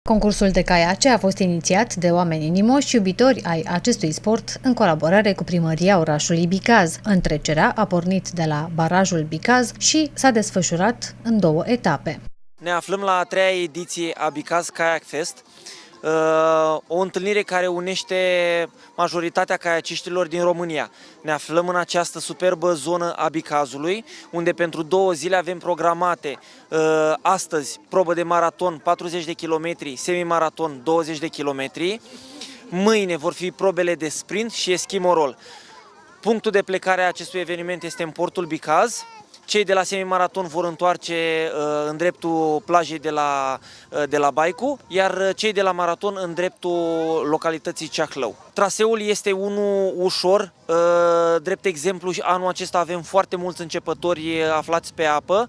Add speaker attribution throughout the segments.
Speaker 1: Concursul de caiace a fost inițiat de oameni inimoși iubitori ai acestui sport în colaborare cu primăria orașului Bicaz. Întrecerea a pornit de la barajul Bicaz și s-a desfășurat în 2 etape.
Speaker 2: Ne aflăm la a 3-a ediție a Bicaz Kayak Fest, o întâlnire care unește majoritatea kaiaciștilor din România. Ne aflăm în această superbă zonă a Bicazului, unde pentru 2 zile avem programate astăzi probă de maraton 40 de km, semi-maraton 20 de km. Mâine vor fi probele de sprint și eschimorol. Punctul de plecare a acestui eveniment este în portul Bicaz. Cei de la semi-maraton vor întoarce în dreptul plajei de la Baicu, iar cei de la maraton în dreptul localității Ceahlău. Traseul este unul ușor, drept exemplu, anul acesta avem foarte mulți începători aflați pe apă.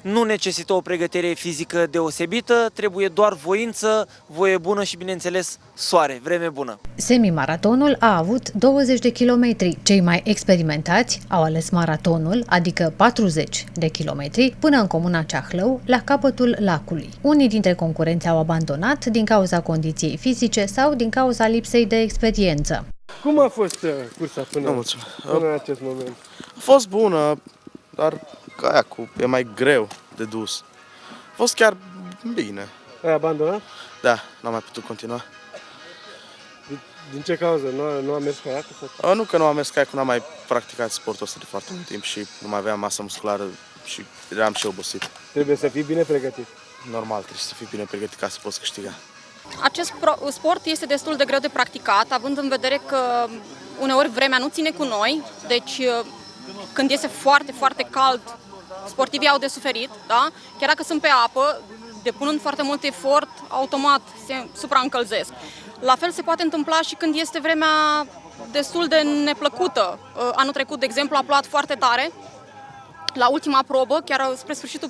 Speaker 2: Nu necesită o pregătire fizică deosebită, trebuie doar voință, voie bună și, bineînțeles, soare, vreme bună.
Speaker 1: Semimaratonul a avut 20 de kilometri. Cei mai experimentați au ales maratonul, adică 40 de kilometri, până în comuna Ceahlău, la capătul lacului. Unii dintre concurenți au abandonat din cauza condiției fizice sau din cauza lipsei de experiență.
Speaker 3: Cum a fost cursa până în acest moment?
Speaker 4: A fost bună, dar caiacul e mai greu de dus. A fost chiar bine.
Speaker 3: Ai abandonat?
Speaker 4: Da, n-am mai putut continua.
Speaker 3: Din ce cauză? Nu a mers caiacul? Sau?
Speaker 4: Nu că nu am mers caiacul, n-am mai practicat sportul ăsta de foarte mult timp și nu mai aveam masă musculară și eram și obosit.
Speaker 3: Trebuie să fii bine pregătit.
Speaker 4: Normal, trebuie să fii bine pregătit ca să poți câștiga.
Speaker 5: Acest sport este destul de greu de practicat, având în vedere că uneori vremea nu ține cu noi, deci când este foarte, foarte cald, sportivii au de suferit, da? Chiar dacă sunt pe apă, depunând foarte mult efort, automat se supraîncălzesc. La fel se poate întâmpla și când este vremea destul de neplăcută. Anul trecut, de exemplu, a plouat foarte tare la ultima probă, chiar spre sfârșitul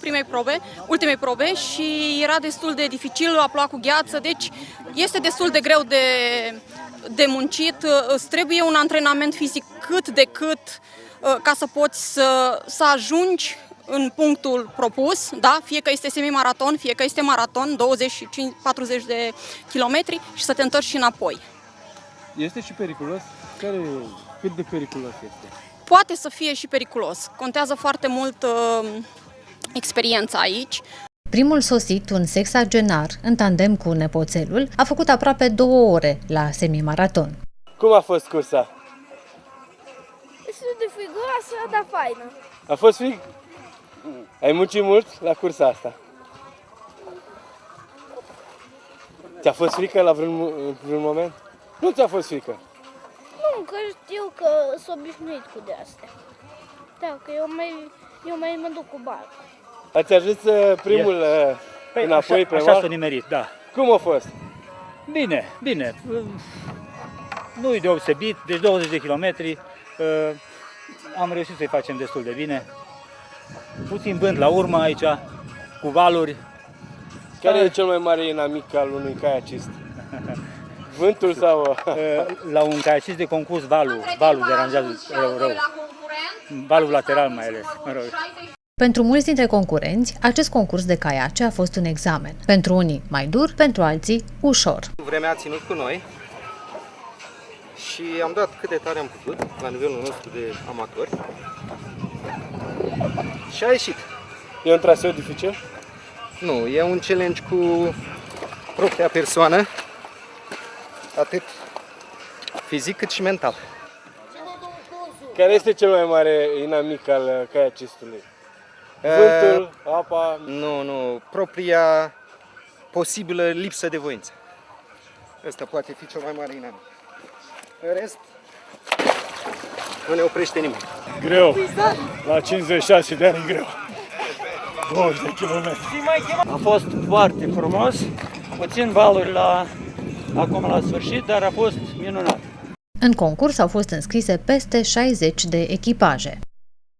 Speaker 5: ultimei probe și era destul de dificil, a plouat cu gheață, deci este destul de greu de muncit. Îți trebuie un antrenament fizic cât de cât ca să poți să ajungi în punctul propus, da? Fie că este semi-maraton, fie că este maraton, 25-40 de kilometri și să te întorci înapoi.
Speaker 3: Este și periculos? Cât de periculos este?
Speaker 5: Poate să fie și periculos. Contează foarte mult experiența aici.
Speaker 1: Primul sosit, un sexagenar, în tandem cu nepoțelul, a făcut aproape 2 ore la semimaraton.
Speaker 3: Cum a fost cursa?
Speaker 6: Destul de frigoasă, dar faină.
Speaker 3: A fost frig? Ai muncit mult la cursa asta? Ți-a fost frică la vreun moment? Nu ți-a fost frică?
Speaker 6: Nu, că știu că sunt obișnuit cu de-astea. Da, că eu mai mă duc cu barca.
Speaker 3: Ați ajuns primul înapoi pe
Speaker 7: Așa s-a nimerit, da.
Speaker 3: Cum a fost?
Speaker 7: Bine, bine. Nu-i deosebit, deci 20 de kilometri. Am reușit să-i facem destul de bine. Puțin vânt la urmă aici, cu valuri.
Speaker 3: Care e cel mai mare inamic al unui kaiacist? Vântul sau...
Speaker 7: La un kaiacist de concurs, valul deranjează rău. Valul lateral mai ales.
Speaker 1: Pentru mulți dintre concurenți, acest concurs de caiace a fost un examen. Pentru unii mai dur, pentru alții ușor.
Speaker 8: Vremea a ținut cu noi și am dat cât de tare am putut la nivelul nostru de amatori și a ieșit.
Speaker 3: E un traseu dificil?
Speaker 8: Nu, e un challenge cu propria persoană, atât fizic cât și mental.
Speaker 3: Care este cel mai mare inamic al kaiacistului? Vântul, apa?
Speaker 8: Nu, propria posibilă lipsă de voință. Ăsta poate fi cel mai mare inamic. În rest, nu ne oprește nimeni.
Speaker 3: Greu. La 56 de ani e greu. 20 de kilometri.
Speaker 9: A fost foarte frumos, puțin valuri acum la sfârșit, dar a fost minunat.
Speaker 1: În concurs au fost înscrise peste 60 de echipaje.